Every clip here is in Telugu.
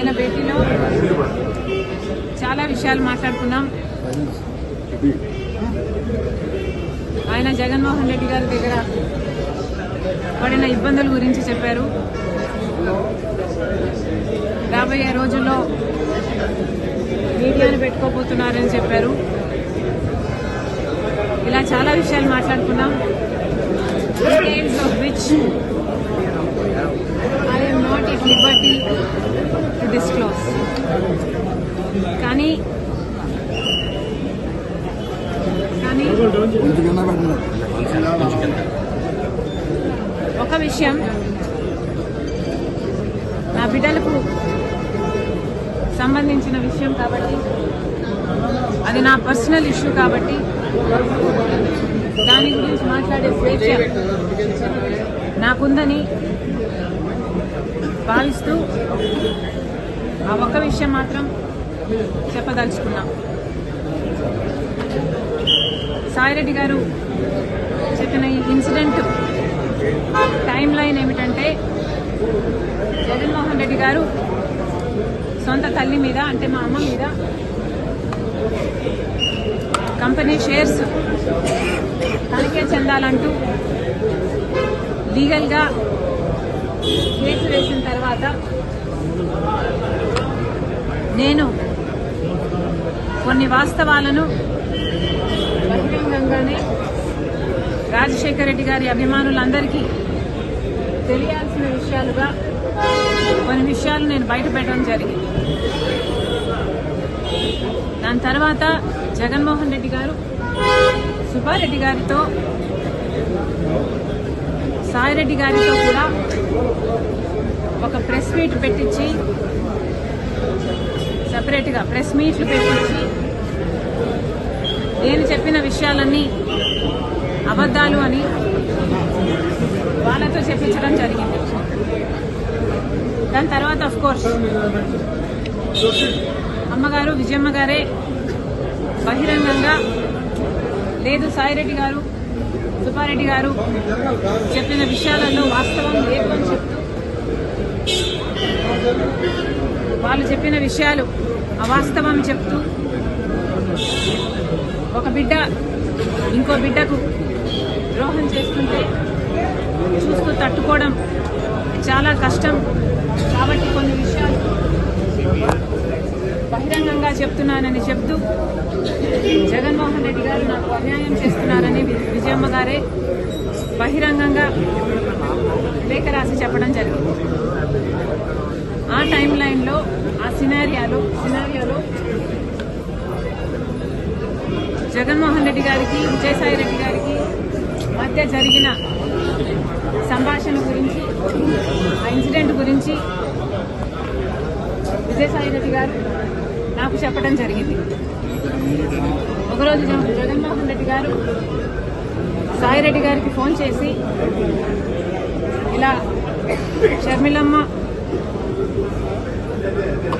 ఆయన భేటీలో చాలా విషయాలు మాట్లాడుకున్నాం. ఆయన జగన్మోహన్ రెడ్డి గారి దగ్గర పడిన ఇబ్బందుల గురించి చెప్పారు. రాబోయే రోజుల్లో మీడియాను పెట్టుకోబోతున్నారని చెప్పారు. ఇలా చాలా విషయాలు మాట్లాడుకున్నాం. Details of which I am not at liberty to disclose. కానీ ఒక విషయం, నా బిడ్డలకు సంబంధించిన విషయం కాబట్టి, అది నా పర్సనల్ ఇష్యూ కాబట్టి దాని గురించి మాట్లాడే స్వేచ్ఛ నాకుందని భావిస్తూ ఆ ఒక్క విషయం మాత్రం చెప్పదలుచుకున్నాం. సాయిరెడ్డి గారు చెప్పిన ఈ ఇన్సిడెంట్ టైం లైన్ ఏమిటంటే, జగన్మోహన్ రెడ్డి గారు సొంత తల్లి మీద, అంటే మా అమ్మ మీద కంపెనీ షేర్స్ తనకే చెందాలంటూ లీగల్గా కేసు వేసిన తర్వాత నేను కొన్ని వాస్తవాలను బహిరంగంగానే రాజశేఖర రెడ్డి గారి అభిమానులందరికీ తెలియాల్సిన విషయాలుగా కొన్ని విషయాలు నేను బయట పెట్టడం జరిగింది. దాని తర్వాత జగన్మోహన్ రెడ్డి గారు సుబ్బారెడ్డి గారితో, సాయిరెడ్డి గారితో కూడా ఒక ప్రెస్ మీట్ పెట్టించి, సపరేట్గా ప్రెస్ మీట్లు పెట్టించి నేను చెప్పిన విషయాలన్నీ అబద్ధాలు అని వాళ్ళతో చెప్పించడం జరిగింది. దాని తర్వాత ఆఫ్ కోర్స్ అమ్మగారు విజయమ్మ గారే బహిరంగంగా లేదు, సాయిరెడ్డి గారు సుబ్బారెడ్డి గారు చెప్పిన విషయాలలో వాస్తవం లేదు అని చెప్తూ, వాళ్ళు చెప్పిన విషయాలు అవాస్తవం చెప్తూ, ఒక బిడ్డ ఇంకో బిడ్డకు ద్రోహం చేస్తుంటే చూస్తూ తట్టుకోవడం చాలా కష్టం. కాబట్టి కొన్ని విషయాలు బహిరంగంగా చెప్తున్నానని చెప్తూ జగన్మోహన్ రెడ్డి గారు నాకు అన్యాయం చేస్తున్నారని విజయమ్మ గారే బహిరంగంగా లేఖ రాసి చెప్పడం జరిగింది. ఆ టైం లైన్లో, ఆ సినారియాలో జగన్మోహన్ రెడ్డి గారికి విజయసాయి రెడ్డి గారికి మధ్య జరిగిన సంభాషణ గురించి, ఆ ఇన్సిడెంట్ గురించి విజయసాయి రెడ్డి గారు నాకు చెప్పడం జరిగింది. ఒకరోజు జగన్మోహన్ రెడ్డి గారు సాయిరెడ్డి గారికి ఫోన్ చేసి, ఇలా షర్మిలమ్మ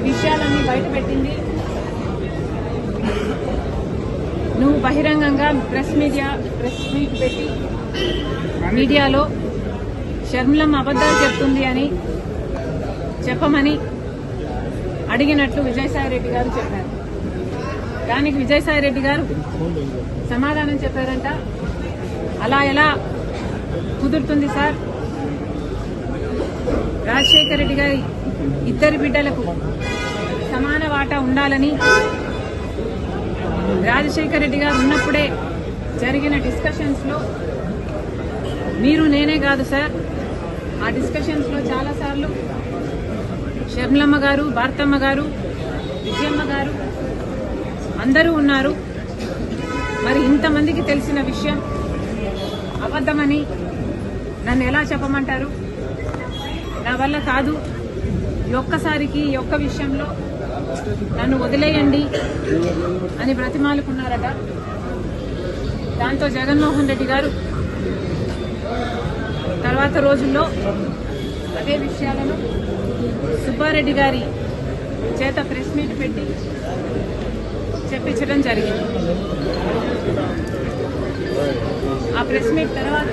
విషయాలన్నీ బయట పెట్టింది, నువ్వు బహిరంగంగా ప్రెస్ మీట్ పెట్టి మీడియాలో షర్మిలమ్మ అబద్ధాలు చెప్తుంది అని చెప్పమని అడిగినట్లు విజయసాయి రెడ్డి గారు చెప్పారు. దానికి విజయసాయి రెడ్డి గారు సమాధానం చెప్పారంట, అలా ఎలా కుదురుతుంది సార్, రాజశేఖర రెడ్డి గారి ఇద్దరి బిడ్డలకు సమాన వాటా ఉండాలని రాజశేఖర రెడ్డి గారు ఉన్నప్పుడే జరిగిన డిస్కషన్స్ లో మీరు నేనే కాదు సార్, ఆ డిస్కషన్స్ లో చాలాసార్లు షర్మిలమ్మ గారు, భారతమ్మ గారు, విజయమ్మ గారు అందరూ ఉన్నారు. మరి ఇంతమందికి తెలిసిన విషయం అబద్ధమని నన్ను ఎలా చెప్పమంటారు? నా వల్ల కాదు, ఈ ఒక్కసారికి ఈ ఒక్క విషయంలో నన్ను వదిలేయండి అని బ్రతిమాలుకున్నారట. దాంతో జగన్మోహన్ రెడ్డి గారు తర్వాత రోజుల్లో అదే విషయాలను సుబ్బారెడ్డి గారి చేత ప్రెస్ మీట్ పెట్టి చెప్పించడం జరిగింది. ఆ ప్రెస్ మీట్ తర్వాత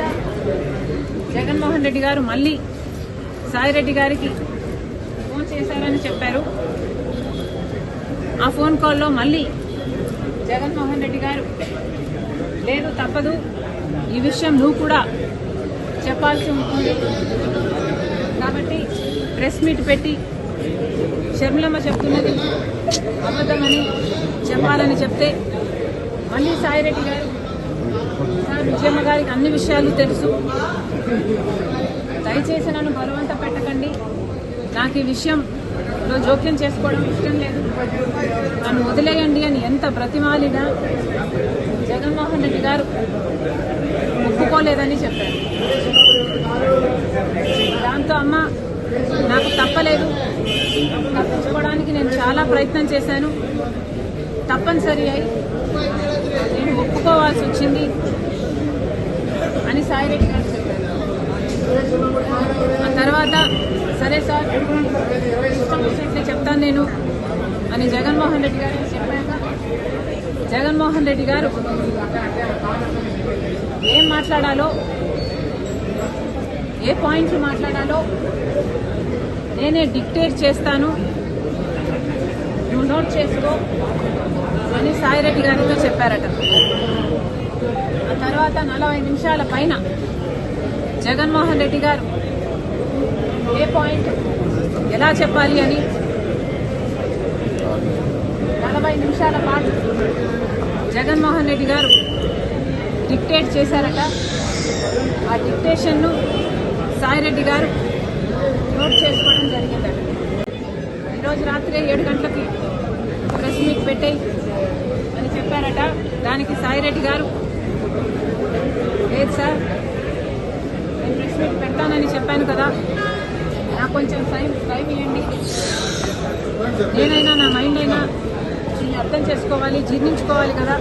జగన్మోహన్ రెడ్డి గారు మళ్ళీ సాయిరెడ్డి గారికి ఫోన్ చేశారని చెప్పారు. ఆ ఫోన్ కాల్లో మళ్ళీ జగన్మోహన్ రెడ్డి గారు లేదు తప్పదు, ఈ విషయం నువ్వు కూడా చెప్పాల్సి ఉంటుంది కాబట్టి ప్రెస్ మీట్ పెట్టి షర్మిలమ్మ చెప్తున్నది అబద్ధమని చెప్పాలని చెప్తే మళ్ళీ సాయిరెడ్డి గారు సార్ విజయమ్మ గారికి అన్ని విషయాలు తెలుసు, దయచేసి నన్ను బలవంత పెట్టకండి, నాకు ఈ విషయంలో జోక్యం చేసుకోవడం ఇష్టం లేదు, నన్ను వదిలేయండి అని ఎంత బ్రతిమాలినా జగన్మోహన్ రెడ్డి గారు ఒప్పుకోలేదని చెప్పారు. దాంతో అమ్మ నాకు తప్పలేదు, తప్పించుకోవడానికి నేను చాలా ప్రయత్నం చేశాను, తప్పనిసరి అయి నేను ఒప్పుకోవాల్సి వచ్చింది అని సాయిరెడ్డి గారు చెప్పారు. ఆ తర్వాత సరే సార్ ఇష్టం వచ్చినట్లే చెప్తాను నేను అని జగన్మోహన్ రెడ్డి గారు చెప్పాక జగన్మోహన్ రెడ్డి గారు ఏం మాట్లాడాలో, ఏ పాయింట్లు మాట్లాడాలో నేనే డిక్టేట్ చేస్తాను, నువ్వు నోట్ చేసుకో అని సాయిరెడ్డి గారితో చెప్పారట. ఆ తర్వాత 40 నిమిషాల పైన జగన్మోహన్ రెడ్డి గారు ఏ పాయింట్ ఎలా చెప్పాలి అని 40 నిమిషాల పాటు జగన్మోహన్ రెడ్డి గారు డిక్టేట్ చేశారట. ఆ డిక్టేషన్ను సాయిరెడ్డి గారు నోట్ చేసుకోవడం జరిగిందట. ఈరోజు రాత్రి 7 గంటలకి ప్రెస్ మీట్ పెట్టాయి అని చెప్పారట. దానికి సాయిరెడ్డి గారు లేదు సార్ నేను ప్రెస్ మీట్ పెడతానని చెప్పాను కదా, నాకు కొంచెం టైం ఇవ్వండి, నేనైనా నా మైండ్ అయినా దీన్ని అర్థం చేసుకోవాలి, జీర్ణించుకోవాలి కదా,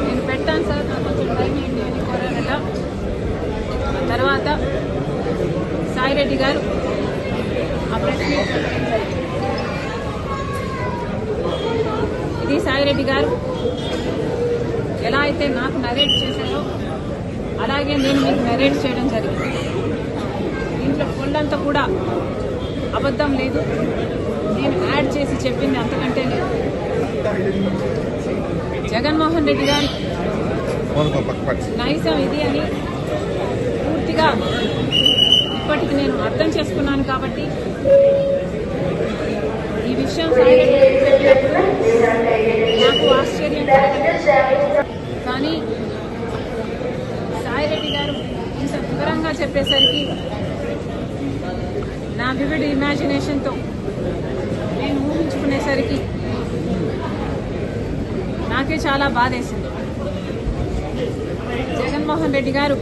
నేను పెట్టాను సార్ నాకు కొంచెం టైం ఇవ్వండి అని కోరారట. తర్వాత సాయిరెడ్డి గారు ఆ ప్రెస్ మీట్ పెట్టడం జరిగింది. ఇది సాయిరెడ్డి గారు ఎలా అయితే నాకు నరేట్ చేశారో అలాగే నేను మీకు నరేట్ చేయడం జరిగింది. దీంట్లో పొల్లంతా కూడా అబద్ధం లేదు, నేను యాడ్ చేసి చెప్పింది అంతకంటే లేదు. జగన్మోహన్ రెడ్డి గారు నైజం ఇది అని పూర్తిగా ఇప్పటికి నేను అర్థం చేసుకున్నాను కాబట్టి ఈ విషయం నాకు ఆశ్చర్యం కానీ సాయిరెడ్డి గారు ఇంత వివరంగా చెప్పేసరికి నా వివిడ్ ఇమాజినేషన్తో నేను ఊహించుకునేసరికి నాకే చాలా బాధేసింది. జగన్మోహన్ రెడ్డి గారు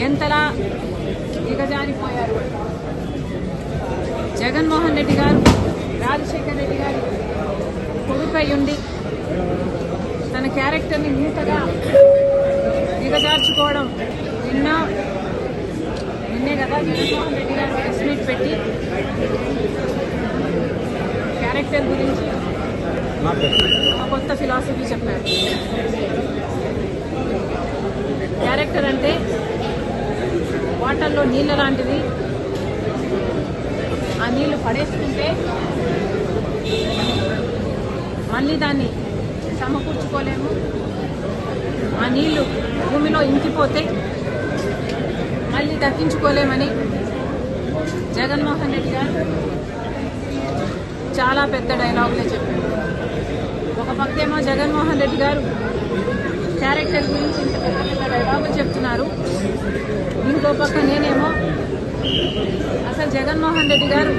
ఎంతలా దిగజారిపోయారు. జగన్మోహన్ రెడ్డి గారు రాజశేఖర్ రెడ్డి గారి కొడుకై ఉండి తన క్యారెక్టర్ని ఇంతగా దిగజార్చుకోవడం నిన్నే కదా జగన్మోహన్ రెడ్డి గారు ప్రెస్ మీట్ పెట్టి క్యారెక్టర్ గురించి ఒక కొత్త ఫిలాసఫీ చెప్పారు. క్యారెక్టర్ అంటే వాటర్లో నీళ్ళ లాంటిది, ఆ నీళ్లు పడేసుకుంటే మళ్ళీ దాన్ని సమకూర్చుకోలేము, ఆ నీళ్లు భూమిలో ఇంకిపోతే మళ్ళీ దక్కించుకోలేమని జగన్మోహన్ రెడ్డి గారు చాలా పెద్ద డైలాగులే చెప్పారు. ఒక పక్కేమో జగన్మోహన్ రెడ్డి గారు క్యారెక్టర్ గురించి ఇంత పెద్ద పెద్ద డైలాగులు చెప్తున్నారు, ఇంకో పక్క నేనేమో అసలు జగన్మోహన్ రెడ్డి గారు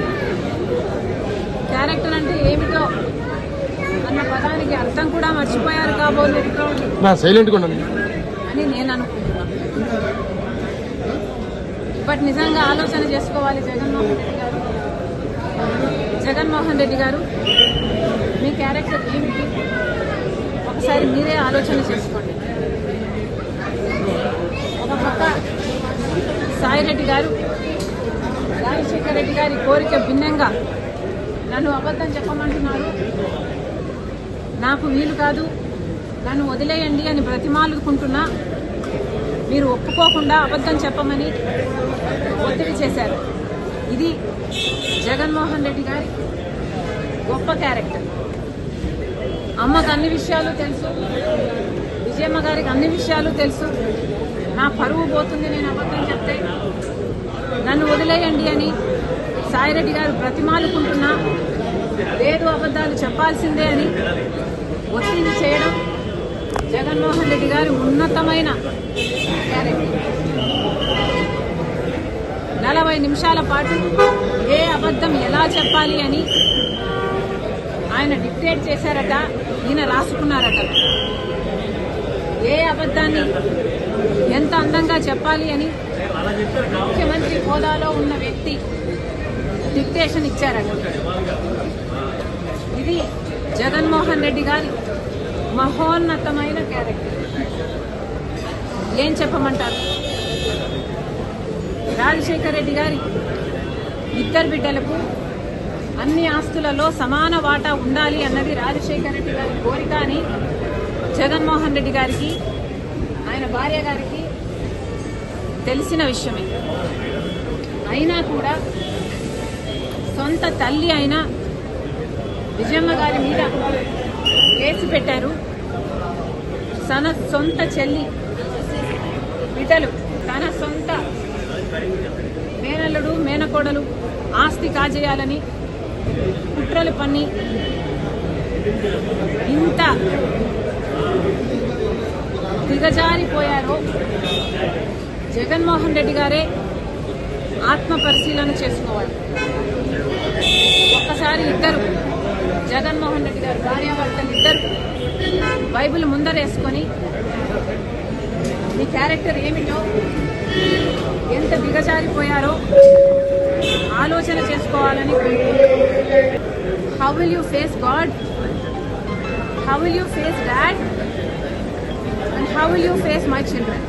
క్యారెక్టర్ అంటే ఏమిటో అన్న పదానికి అర్థం కూడా మర్చిపోయారు కాబోలు అని నేను అనుకుంటున్నా. బట్ నిజంగా ఆలోచన చేసుకోవాలి జగన్మోహన్ రెడ్డి గారు మీ క్యారెక్టర్ ఏమిటి ఒకసారి మీరే ఆలోచన చేసుకోండి. ఒక పక్క సాయిరెడ్డి గారు రాజశేఖర్ రెడ్డి గారి కోరిక భిన్నంగా నన్ను అబద్ధం చెప్పమంటున్నారు, నాకు వీలు కాదు, నన్ను వదిలేయండి అని బ్రతిమాలుకుంటున్నా మీరు ఒప్పుకోకుండా అబద్ధం చెప్పమని ఒత్తిడి చేశారు. ఇది జగన్మోహన్ రెడ్డి గారి గొప్ప క్యారెక్టర్. అమ్మకు అన్ని విషయాలు తెలుసు, విజయమ్మ గారికి అన్ని విషయాలు తెలుసు. నా పరువు పోతుంది నేను అబద్ధం చెప్తే, నన్ను వదిలేయండి అని సాయిరెడ్డి గారు బ్రతిమాలుకుంటున్నా, లేదు అబద్ధాలు చెప్పాల్సిందే అని ఒత్తిడి చేయడం జగన్మోహన్ రెడ్డి గారి ఉన్నతమైన క్యారెక్టర్. 40 నిమిషాల పాటు ఏ అబద్ధం ఎలా చెప్పాలి అని ఆయన డిక్టేట్ చేశారట, ఈయన రాసుకున్నారట. ఏ అబద్ధాన్ని ఎంత అందంగా చెప్పాలి అని ముఖ్యమంత్రి హోదాలో ఉన్న వ్యక్తి డిక్టేషన్ ఇచ్చారట. ఇది జగన్మోహన్ రెడ్డి గారి మహోన్నతమైన క్యారెక్టర్. ఏం చెప్పమంటారు? రాజశేఖర రెడ్డి గారి 2 బిడ్డలకు అన్ని ఆస్తులలో సమాన వాటా ఉండాలి అన్నది రాజశేఖర రెడ్డి గారి కోరిక అని జగన్మోహన్ రెడ్డి గారికి, ఆయన భార్య గారికి తెలిసిన విషయమే. అయినా కూడా సొంత తల్లి అయిన విజయమ్మ గారి మీద కేసు పెట్టారు. తన సొంత చెల్లి బిడ్డలు, తన సొంత మేనల్లుడు మేనకోడలు ఆస్తి కాజేయాలని కుట్రలు పన్ని ఇంత దిగజారిపోయారో జగన్మోహన్ రెడ్డి గారే ఆత్మ పరిశీలన చేసుకోవాలి. ఒక్కసారి ఇద్దరు జగన్మోహన్ రెడ్డి గారు భార్యాభర్తలు ఇద్దరు బైబిల్ ముందరేసుకొని మీ క్యారెక్టర్ ఏమిటో, ఎంత దిగజారిపోయారో ఆలోచన చేసుకోవాలని. How will you face God, how will you face dad, and how will you face my children?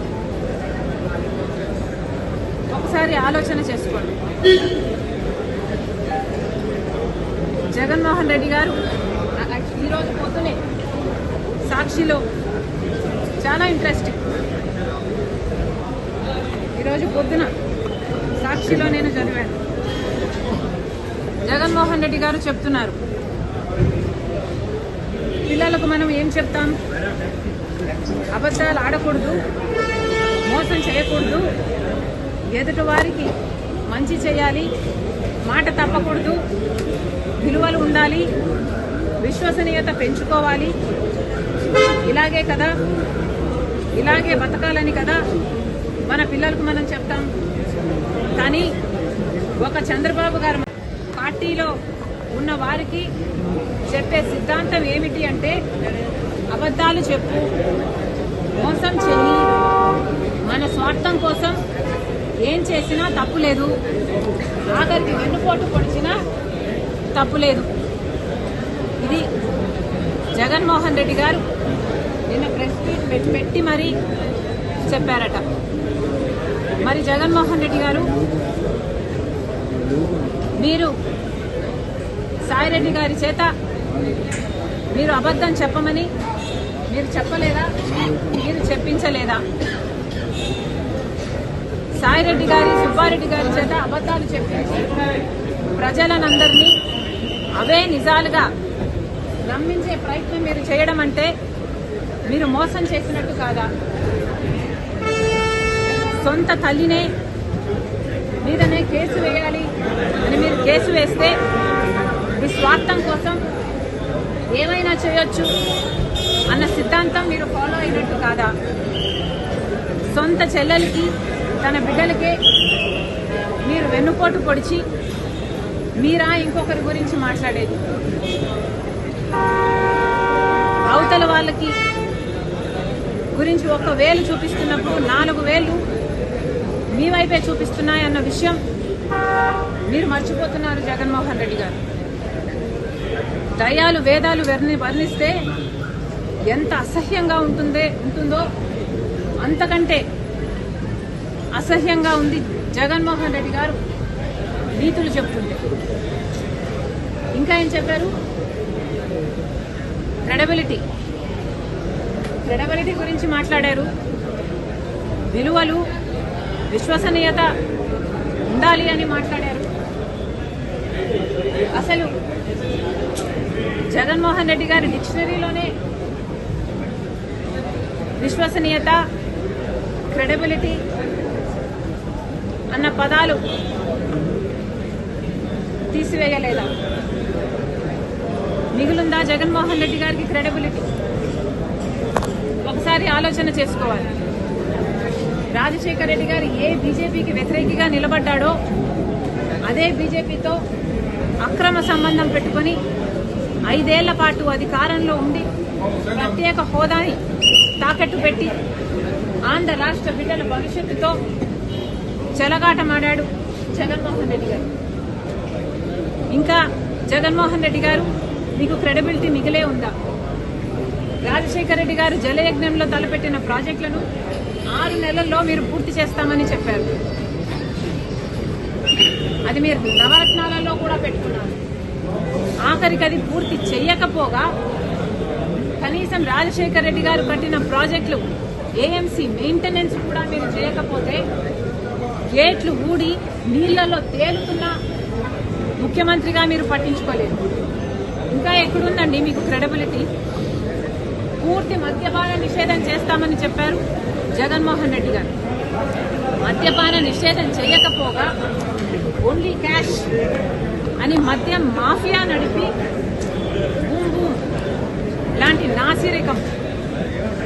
ఒకసారి ఆలోచన చేసుకోండి. జగన్మోహన్ రెడ్డి గారు ఈరోజు పొద్దునే సాక్షిలో చాలా ఇంట్రెస్టింగ్, ఈరోజు పొద్దున సాక్షిలో నేను చదివాను. జగన్మోహన్ రెడ్డి గారు చెప్తున్నారు, పిల్లలకు మనం ఏం చెప్తాం? అబద్ధాలు ఆడకూడదు, మోసం చేయకూడదు, ఎదుటి వారికి మంచి చేయాలి, మాట తప్పకూడదు, విలువలు ఉండాలి, విశ్వసనీయత పెంచుకోవాలి, ఇలాగే కదా, ఇలాగే బతకాలని కదా మన పిల్లలకు మనం చెప్తాం. కానీ ఒక చంద్రబాబు గారు పార్టీలో ఉన్న వారికి చెప్పే సిద్ధాంతం ఏమిటి అంటే, అబద్ధాలు చెప్పు, మోసం చెయ్యి, మన స్వార్థం కోసం ఏం చేసినా తప్పులేదు, ఆఖరికి వెన్నుపోటు పొడిచినా తప్పులేదు. ఇది జగన్మోహన్ రెడ్డి గారు నిన్న ప్రెస్ మీట్ పెట్టి మరీ చెప్పారట. మరి జగన్మోహన్ రెడ్డి గారు, మీరు సాయిరెడ్డి గారి చేత మీరు అబద్ధం చెప్పమని మీరు చెప్పలేదా? మీరు చెప్పించలేదా? సాయిరెడ్డి గారి, సుబ్బారెడ్డి గారి చేత అబద్ధాలు చెప్పించి ప్రజలనందరినీ అవే నిజాలుగా నమ్మించే ప్రయత్నం మీరు చేయడం అంటే మీరు మోసం చేసినట్టు కాదా? సొంత తల్లినే మీదనే కేసు వేయాలి అని మీరు కేసు వేస్తే మీ స్వార్థం కోసం ఏమైనా చేయొచ్చు అన్న సిద్ధాంతం మీరు ఫాలో అయినట్టు కాదా? సొంత చెల్లెలకి, తన బిడ్డలకే మీరు వెన్నుపోటు పొడిచి మీరా ఇంకొకరి గురించి మాట్లాడేది? అవతల వాళ్ళకి గురించి 1 వేలు చూపిస్తున్నప్పుడు 4 వేలు మీ వైపే చూపిస్తున్నాయన్న విషయం మీరు మర్చిపోతున్నారు జగన్మోహన్ రెడ్డి గారు. దయాలు వేదాలు వర్ణిస్తే ఎంత అసహ్యంగా ఉంటుందో అంతకంటే అసహ్యంగా ఉంది జగన్మోహన్ రెడ్డి గారు నీతులు చెప్తుంటే. ఇంకా ఏం చెప్పారు? క్రెడిబిలిటీ గురించి మాట్లాడారు. విలువలు, విశ్వసనీయత ఉండాలి అని మాట్లాడారు. అసలు జగన్మోహన్ రెడ్డి గారి డిక్షనరీలోనే విశ్వసనీయత, క్రెడిబిలిటీ అన్న పదాలు తీసివేయలేదా? మిగులుందా జగన్మోహన్ రెడ్డి గారికి క్రెడిబిలిటీ? ఒకసారి ఆలోచన చేసుకోవాలి. రాజశేఖర రెడ్డి గారు ఏ బీజేపీకి వ్యతిరేకిగా నిలబడ్డాడో అదే బీజేపీతో అక్రమ సంబంధం పెట్టుకుని 5 ఏళ్ల పాటు అధికారంలో ఉండి ప్రత్యేక హోదాని తాకట్టు పెట్టి ఆంధ్ర రాష్ట్ర బిడ్డల భవిష్యత్తుతో చెలగాటమాడాడు జగన్మోహన్ రెడ్డి గారు. ఇంకా జగన్మోహన్ రెడ్డి గారు మీకు క్రెడిబిలిటీ మిగిలే ఉందా? రాజశేఖర రెడ్డి గారు జలయజ్ఞంలో తలపెట్టిన ప్రాజెక్టులను 6 నెలల్లో మీరు పూర్తి చేస్తామని చెప్పారు. అది మీరు నవరత్నాలలో కూడా పెట్టుకున్నారు. ఆఖరికి అది పూర్తి చేయకపోగా కనీసం రాజశేఖర రెడ్డి గారు కట్టిన ప్రాజెక్టులు ఏఎంసీ మెయింటెనెన్స్ కూడా మీరు చేయకపోతే గేట్లు ఊడి నీళ్లలో తేలుతున్న ముఖ్యమంత్రిగా మీరు పట్టించుకోలేదు. ఇంకా ఎక్కడుందండి మీకు క్రెడిబిలిటీ? పూర్తి మద్యపాన నిషేధం చేస్తామని చెప్పారు జగన్మోహన్ రెడ్డి గారు. మద్యపాన నిషేధం చేయకపోగా ఓన్లీ క్యాష్ అని మద్యం మాఫియా నడిపి బూమ్ బూమ్ లాంటి నాసిరకం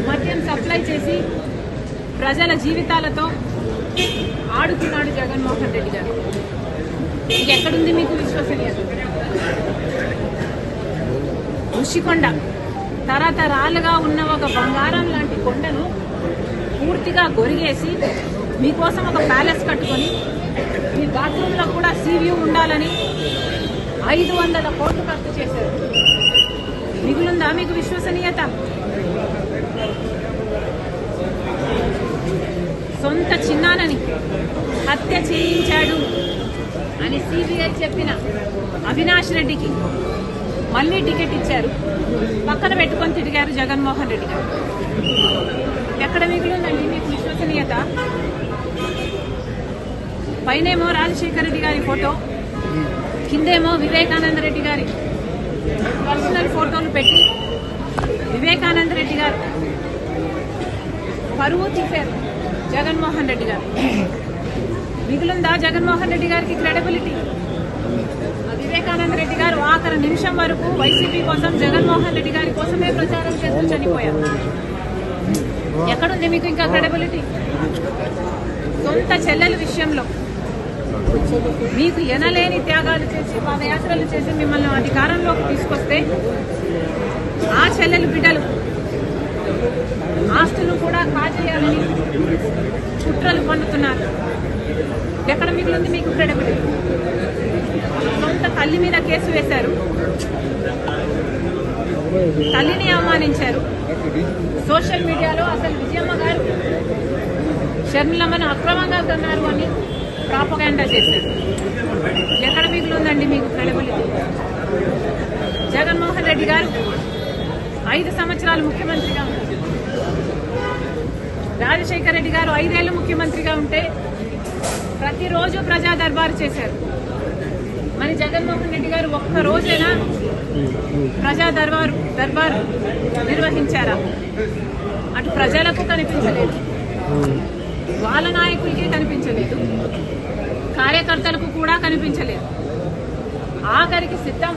మద్యం సప్లై చేసి ప్రజల జీవితాలతో ఆడుతున్నాడు జగన్మోహన్ రెడ్డి గారు. ఎక్కడుంది మీకు విశ్వసనీయత? ఋషికొండ తరతరాలుగా ఉన్న ఒక బంగారం లాంటి కొండను పూర్తిగా గొరిగేసి మీకోసం ఒక ప్యాలెస్ కట్టుకొని మీ బాత్రూంలో కూడా సీవ్యూ ఉండాలని 500 కోట్లు ఖర్చు చేశారు. మిగులుందా మీకు విశ్వసనీయత? సొంత చిన్నానని హత్య చేయించాడు అని సిబిఐ చెప్పిన అవినాష్ రెడ్డికి మళ్లీ టికెట్ ఇచ్చారు. పక్కన పెట్టుకొని తిరిగారు జగన్మోహన్ రెడ్డి గారు. ఎక్కడ మిగిలిందండి మీకు విశ్వసనీయత? పైనేమో రాజశేఖర రెడ్డి గారి ఫోటో, కిందేమో వివేకానంద రెడ్డి గారి పర్సనల్ ఫోటోలు పెట్టి వివేకానంద రెడ్డి గారు పరువు తీశారు జగన్మోహన్ రెడ్డి గారు. మిగులుందా జగన్మోహన్ రెడ్డి గారికి క్రెడిబిలిటీ? వివేకానంద రెడ్డి గారు ఆఖరి నిమిషం వరకు వైసీపీ కోసం, జగన్మోహన్ రెడ్డి గారి కోసమే ప్రచారం చేస్తూ చనిపోయారు. ఎక్కడుంది మీకు ఇంకా క్రెడిబిలిటీ? సొంత చెల్లెల విషయంలో మీకు ఎనలేని త్యాగాలు చేసి, పాదయాత్రలు చేసి మిమ్మల్ని అధికారంలోకి తీసుకొస్తే ఆ చెల్లెలు బిడ్డలు ఆస్తులు కూడా కాజేయాలని కుట్రలు పన్నుతున్నారు. ఎక్కడ మిగిలింది మీకు క్రెడిబిలిటీ? సొంత తల్లి మీద కేసు వేశారు, తల్లిని అవమానించారు. సోషల్ మీడియాలో అసలు విజయమ్మ గారు షర్మిలమ్మను అక్రమంగా కొన్నారు అని ప్రాపగాండా చేశారు. ఎక్కడ మిగిలిందండి మీకు క్రెడిబిలిటీ? జగన్మోహన్ రెడ్డి గారు 5 సంవత్సరాలు ముఖ్యమంత్రిగా ఉన్నారు. రాజశేఖర రెడ్డి గారు 5 ఏళ్లు ముఖ్యమంత్రిగా ఉంటే ప్రతిరోజు ప్రజా దర్బారు చేశారు. మరి జగన్మోహన్ రెడ్డి గారు ఒక్క రోజైనా ప్రజా దర్బారు నిర్వహించారా? అటు ప్రజలకు కనిపించలేదు, వాళ్ళ నాయకులకి కనిపించలేదు, కార్యకర్తలకు కూడా కనిపించలేదు. ఆఖరికి సిద్ధం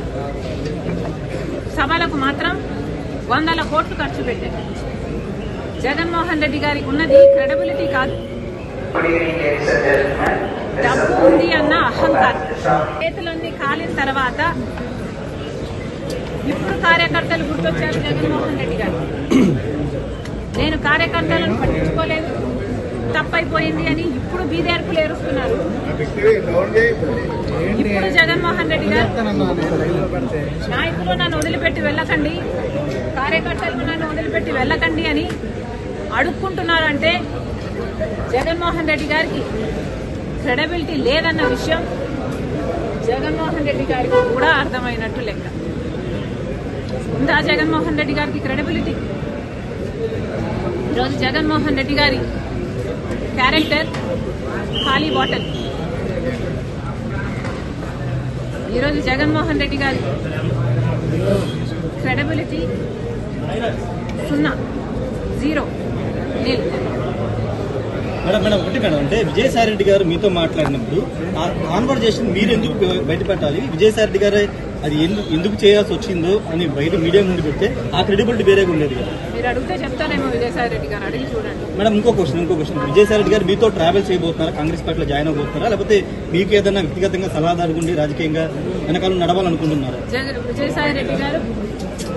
సభలకు మాత్రం 100 కోట్లు ఖర్చు పెట్టారు. జగన్మోహన్ రెడ్డి గారికి ఉన్నది క్రెడిబిలిటీ కాదు, డబ్బు ఉంది అన్న అహంకారం. చేతులన్నీ కాలిన తర్వాత ఇప్పుడు కార్యకర్తలు గుర్తొచ్చారు జగన్మోహన్ రెడ్డి గారు. నేను కార్యకర్తలను పట్టించుకోలేదు, తప్పైపోయింది అని ఇప్పుడు బీదేర్పులు ఏరుస్తున్నారు. ఇప్పుడు జగన్మోహన్ రెడ్డి గారు నాయకులు నన్ను వదిలిపెట్టి వెళ్ళకండి, కార్యకర్తలు నన్ను వదిలిపెట్టి వెళ్ళకండి అని అడుక్కుంటున్నారంటే జగన్మోహన్ రెడ్డి గారికి క్రెడిబిలిటీ లేదన్న విషయం జగన్మోహన్ రెడ్డి గారికి కూడా అర్థమైనట్టు లెక్క. ఉందా జగన్మోహన్ రెడ్డి గారికి క్రెడిబిలిటీ? ఈరోజు జగన్మోహన్ రెడ్డి గారి క్యారెక్టర్ ఖాళీ బాటిల్. ఈరోజు జగన్మోహన్ రెడ్డి గారి క్రెడిబిలిటీ 0, 0, nil. మేడం ఒకటి మేడం, అంటే విజయసాయి రెడ్డి గారు మీతో మాట్లాడినప్పుడు ఆ కాన్వర్జేషన్ మీరు ఎందుకు బయట పెట్టాలి? విజయసాయి రెడ్డి గారు అది ఎందుకు చేయాల్సి వచ్చిందో అని బయట మీడియా ముందు పెడితే ఆ క్రెడిబిలిటీ వేరేగా ఉండేది కదా. మీరు అడిగితే చెప్తానేమో విజయసాయి రెడ్డి గారు, అడిగి చూడండి. మేడం ఇంకో క్వశ్చన్, విజయసాయి రెడ్డి గారు మీతో ట్రావెల్ చేయబోతున్నారా? కాంగ్రెస్ పార్టీలో జాయిన్ అవబోతున్నారా? లేకపోతే మీకు ఏదైనా వ్యక్తిగతంగా సలహాదారు ఉండి రాజకీయంగా వెనకాల నడవాలనుకుంటున్నారా? విజయసాయి రెడ్డి గారు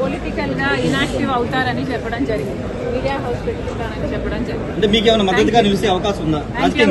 పొలిటికల్ గా ఇనాక్టివ్ అవుతారని చెప్పడం జరిగింది. మీడియా హౌస్ పెట్టుకుంటారని చెప్పడం జరిగింది. అంటే మీకు ఏమైనా మద్దతుగా నిలిచే అవకాశం ఉందా? Thank you.